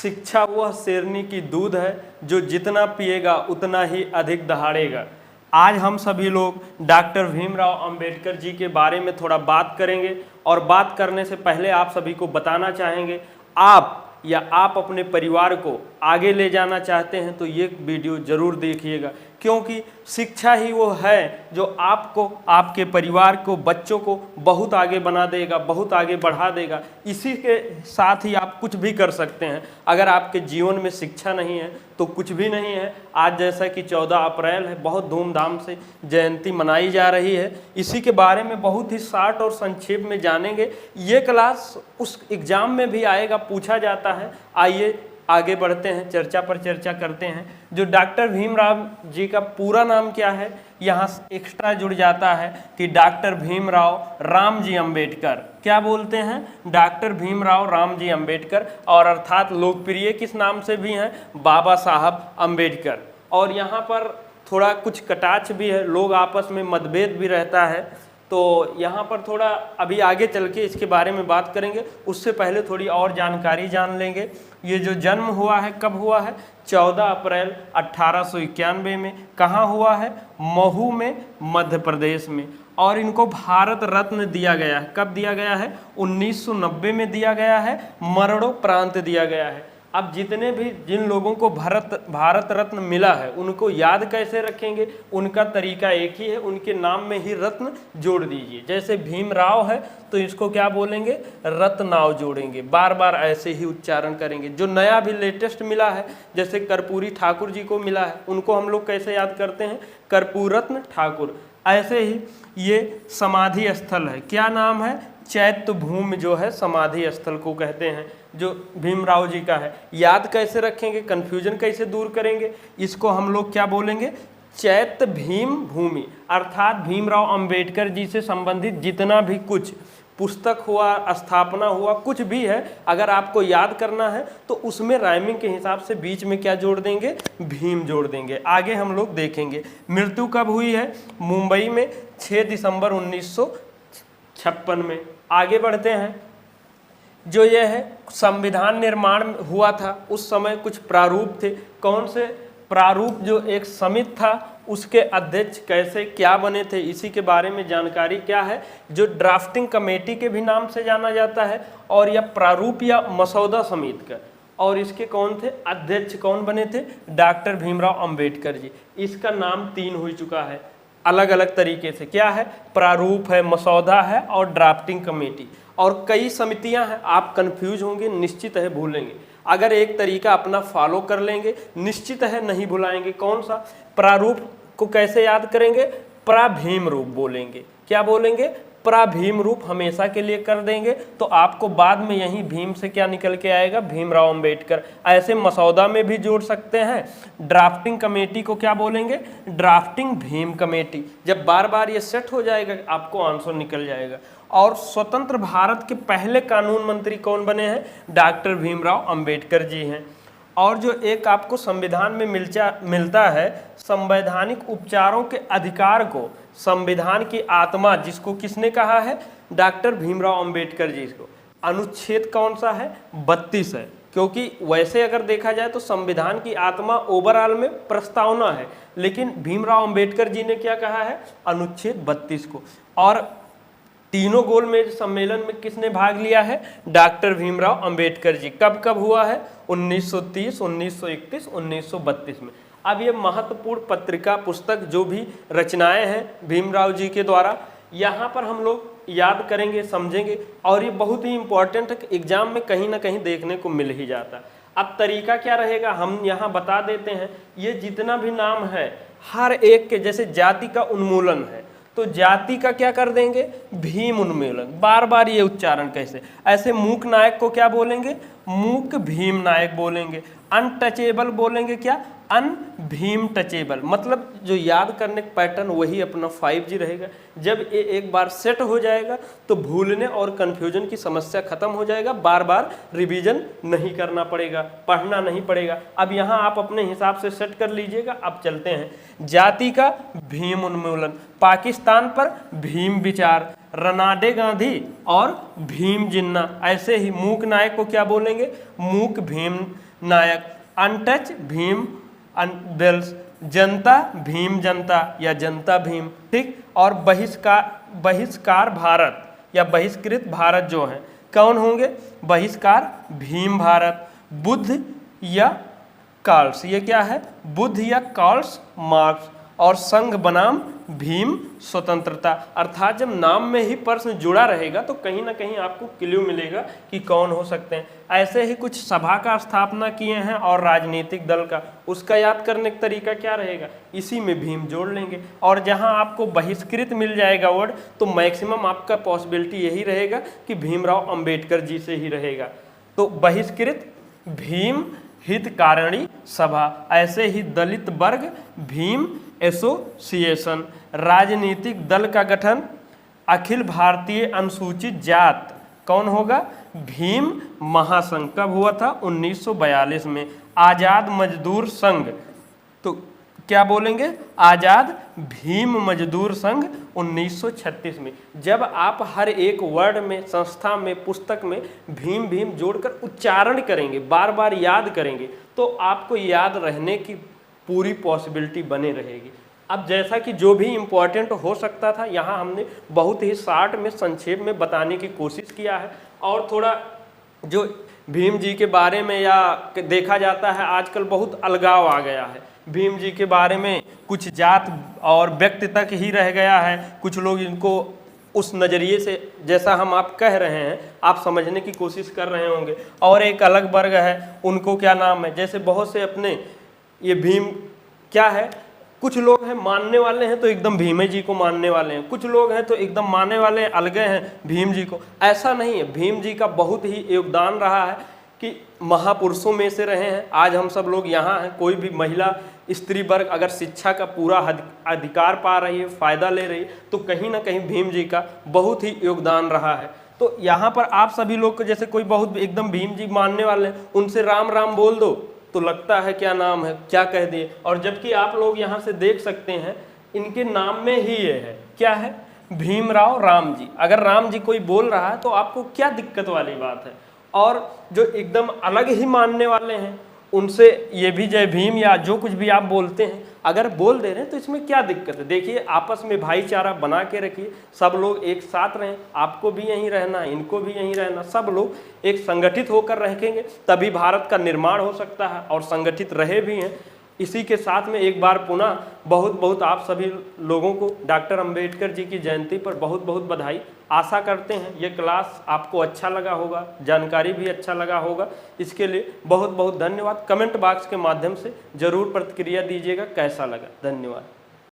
शिक्षा वह शेरनी की दूध है जो जितना पिएगा उतना ही अधिक दहाड़ेगा। आज हम सभी लोग डॉक्टर भीमराव अंबेडकर जी के बारे में थोड़ा बात करेंगे और बात करने से पहले आप सभी को बताना चाहेंगे, आप अपने परिवार को आगे ले जाना चाहते हैं तो ये वीडियो ज़रूर देखिएगा, क्योंकि शिक्षा ही वो है जो आपको, आपके परिवार को, बच्चों को बहुत आगे बना देगा, बहुत आगे बढ़ा देगा। इसी के साथ ही आप कुछ भी कर सकते हैं। अगर आपके जीवन में शिक्षा नहीं है तो कुछ भी नहीं है। आज जैसा कि 14 अप्रैल है, बहुत धूमधाम से जयंती मनाई जा रही है। इसी के बारे में बहुत ही शार्ट और संक्षेप में जानेंगे। ये क्लास उस एग्ज़ाम में भी आएगा, पूछा जाता है। आइए आगे बढ़ते हैं, चर्चा पर चर्चा करते हैं। जो डॉक्टर भीमराव जी का पूरा नाम क्या है, यहाँ एक्स्ट्रा जुड़ जाता है कि डॉक्टर भीमराव रामजी अंबेडकर। क्या बोलते हैं? डॉक्टर भीमराव रामजी अंबेडकर, और अर्थात लोकप्रिय किस नाम से भी हैं? बाबा साहब अंबेडकर। और यहाँ पर थोड़ा कुछ कटाक्ष भी है, लोग आपस में मतभेद भी रहता है, तो यहाँ पर थोड़ा अभी आगे चल के इसके बारे में बात करेंगे। उससे पहले थोड़ी और जानकारी जान लेंगे। ये जो जन्म हुआ है, कब हुआ है? 14 अप्रैल 1891 में। कहाँ हुआ है? महू में, मध्य प्रदेश में। और इनको भारत रत्न दिया गया है। कब दिया गया है? 1990 में दिया गया है। मरणोपरांत दिया गया है। अब जिन लोगों को भारत रत्न मिला है उनको याद कैसे रखेंगे? उनका तरीका एक ही है, उनके नाम में ही रत्न जोड़ दीजिए। जैसे भीमराव है तो इसको क्या बोलेंगे? रत्नाव जोड़ेंगे, बार बार ऐसे ही उच्चारण करेंगे। जो नया भी लेटेस्ट मिला है, जैसे कर्पूरी ठाकुर जी को मिला है, उनको हम लोग कैसे याद करते हैं? कर्पूरत्न ठाकुर। ऐसे ही ये समाधि स्थल है, क्या नाम है? चैत्य भूमि जो है समाधि स्थल को कहते हैं, जो भीमराव जी का है। याद कैसे रखेंगे? कन्फ्यूजन कैसे दूर करेंगे? इसको हम लोग क्या बोलेंगे? चैत्य भीम भूमि। अर्थात भीमराव अंबेडकर जी से संबंधित जितना भी कुछ पुस्तक हुआ, स्थापना हुआ, कुछ भी है, अगर आपको याद करना है तो उसमें राइमिंग के हिसाब से बीच में क्या जोड़ देंगे? भीम जोड़ देंगे। आगे हम लोग देखेंगे। मृत्यु कब हुई है? मुंबई में 6 दिसंबर 1956 में। आगे बढ़ते हैं। जो ये है संविधान निर्माण हुआ था, उस समय कुछ प्रारूप थे। कौन से प्रारूप? जो एक समिति था उसके अध्यक्ष कैसे क्या बने थे, इसी के बारे में जानकारी क्या है? जो ड्राफ्टिंग कमेटी के भी नाम से जाना जाता है, और यह प्रारूप या मसौदा समिति का। और इसके कौन थे अध्यक्ष? कौन बने थे? डॉक्टर भीमराव अंबेडकर जी। इसका नाम 3 हो चुका है अलग अलग तरीके से। क्या है? प्रारूप है, मसौदा है और ड्राफ्टिंग कमेटी। और कई समितियां हैं, आप कंफ्यूज होंगे, निश्चित है भूलेंगे। अगर एक तरीका अपना फॉलो कर लेंगे, निश्चित है नहीं भुलाएंगे। कौन सा? प्रारूप को कैसे याद करेंगे? प्राभीम रूप बोलेंगे। क्या बोलेंगे? प्राभीम रूप हमेशा के लिए कर देंगे, तो आपको बाद में यही भीम से क्या निकल के आएगा? भीमराव अंबेडकर। ऐसे मसौदा में भी जोड़ सकते हैं। ड्राफ्टिंग कमेटी को क्या बोलेंगे? Drafting Bhim committee. जब बार बार ये सेट हो जाएगा आपको आंसर निकल जाएगा। और स्वतंत्र भारत के पहले कानून मंत्री कौन बने हैं? डॉक्टर भीमराव अंबेडकर जी हैं। और जो एक आपको संविधान में मिलता है, संवैधानिक उपचारों के अधिकार को संविधान की आत्मा, जिसको किसने कहा है? डॉक्टर भीमराव अंबेडकर जी को। अनुच्छेद कौन सा है? 32 है। क्योंकि वैसे अगर देखा जाए तो संविधान की आत्मा ओवरऑल में प्रस्तावना है, लेकिन भीमराव अंबेडकर जी ने क्या कहा है? अनुच्छेद 32 को। और तीनों गोलमेज सम्मेलन में किसने भाग लिया है? डॉक्टर भीमराव अंबेडकर जी। कब कब हुआ है? 1930, 1931, 1932 में। अब ये महत्वपूर्ण पत्रिका, पुस्तक, जो भी रचनाएं हैं भीमराव जी के द्वारा, यहाँ पर हम लोग याद करेंगे, समझेंगे। और ये बहुत ही इंपॉर्टेंट है कि एग्जाम में कहीं ना कहीं देखने को मिल ही जाता है। अब तरीका क्या रहेगा हम यहाँ बता देते हैं। ये जितना भी नाम है, हर एक के, जैसे जाति का उन्मूलन है तो जाति का क्या कर देंगे? भीम उन्मूलन। बार बार ये उच्चारण कैसे? ऐसे मूक नायक को क्या बोलेंगे? मूक भीम नायक बोलेंगे। अनटचेबल बोलेंगे क्या? अन भीम टचेबल। मतलब जो याद करने का पैटर्न वही अपना 5G रहेगा। जब ये एक बार सेट हो जाएगा तो भूलने और कंफ्यूजन की समस्या खत्म हो जाएगा। बार बार रिवीजन नहीं करना पड़ेगा, पढ़ना नहीं पड़ेगा। अब यहाँ आप अपने हिसाब से सेट कर लीजिएगा। अब चलते हैं। जाति का भीम उन्मूलन, पाकिस्तान पर भीम विचार, रनाडे गांधी और भीम जिन्ना। ऐसे ही मूक नायक को क्या बोलेंगे? मूक भीम नायक, अनटच भीम बेल्स, जनता भीम जनता या जनता भीम, ठीक। और बहिष्कार भारत या बहिष्कृत भारत जो है कौन होंगे, बहिष्कार भीम भारत, बुद्ध या कार्ल्स, ये क्या है, बुद्ध या कार्ल्स मार्क्स, और संघ बनाम भीम स्वतंत्रता। अर्थात जब नाम में ही प्रश्न जुड़ा रहेगा तो कहीं ना कहीं आपको क्लू मिलेगा कि कौन हो सकते हैं। ऐसे ही कुछ सभा का स्थापना किए हैं और राजनीतिक दल का, उसका याद करने का तरीका क्या रहेगा, इसी में भीम जोड़ लेंगे। और जहां आपको बहिष्कृत मिल जाएगा वर्ड तो मैक्सिमम आपका पॉसिबिलिटी यही रहेगा कि भीमराव अंबेडकर जी से ही रहेगा। तो बहिष्कृत भीम हितकारिणी सभा, ऐसे ही दलित वर्ग भीम एसोसिएशन, राजनीतिक दल का गठन अखिल भारतीय अनुसूचित जात, कौन होगा, भीम महासंघ, कब हुआ था, 1942 में। आजाद मजदूर संघ, तो क्या बोलेंगे, आजाद भीम मजदूर संघ 1936 में। जब आप हर एक वर्ड में, संस्था में, पुस्तक में भीम भीम जोड़कर उच्चारण करेंगे, बार बार याद करेंगे, तो आपको याद रहने की पूरी पॉसिबिलिटी बने रहेगी। अब जैसा कि जो भी इम्पोर्टेंट हो सकता था यहाँ हमने बहुत ही शॉर्ट में, संक्षेप में बताने की कोशिश किया है। और थोड़ा जो भीम जी के बारे में या देखा जाता है आजकल बहुत अलगाव आ गया है, भीम जी के बारे में कुछ जात और व्यक्ति तक ही रह गया है। कुछ लोग इनको उस नज़रिए से, जैसा हम आप कह रहे हैं, आप समझने की कोशिश कर रहे होंगे। और एक अलग वर्ग है, उनको क्या नाम है, जैसे बहुत से अपने ये भीम क्या है, कुछ लोग हैं मानने वाले हैं तो एकदम भीमे जी को मानने वाले हैं, कुछ लोग हैं तो एकदम मानने वाले अलगे हैं भीम जी को। ऐसा नहीं है, भीम जी का बहुत ही योगदान रहा है कि महापुरुषों में से रहे हैं। आज हम सब लोग यहाँ हैं, कोई भी महिला, स्त्री वर्ग अगर शिक्षा का पूरा अधिकार पा रही है, फ़ायदा ले रही है, तो कहीं ना कहीं भीम जी का बहुत ही योगदान रहा है। तो यहाँ पर आप सभी लोग को, जैसे कोई बहुत एकदम भीम जी मानने वाले हैं, उनसे राम राम बोल दो तो लगता है क्या नाम है, क्या कह दिए। और जबकि आप लोग यहाँ से देख सकते हैं इनके नाम में ही ये है, क्या है, भीमराव राम जी। अगर राम जी कोई बोल रहा है तो आपको क्या दिक्कत वाली बात है। और जो एकदम अलग ही मानने वाले हैं उनसे ये भी जय भीम या जो कुछ भी आप बोलते हैं, अगर बोल दे रहे हैं तो इसमें क्या दिक्कत है। देखिए, आपस में भाईचारा बना के रखिए, सब लोग एक साथ रहें, आपको भी यहीं रहना, इनको भी यहीं रहना, सब लोग एक संगठित होकर रहेंगे तभी भारत का निर्माण हो सकता है, और संगठित रहे भी हैं। इसी के साथ में एक बार पुनः बहुत बहुत आप सभी लोगों को डॉक्टर अंबेडकर जी की जयंती पर बहुत बहुत बधाई। आशा करते हैं ये क्लास आपको अच्छा लगा होगा, जानकारी भी अच्छा लगा होगा। इसके लिए बहुत बहुत धन्यवाद। कमेंट बॉक्स के माध्यम से ज़रूर प्रतिक्रिया दीजिएगा कैसा लगा। धन्यवाद।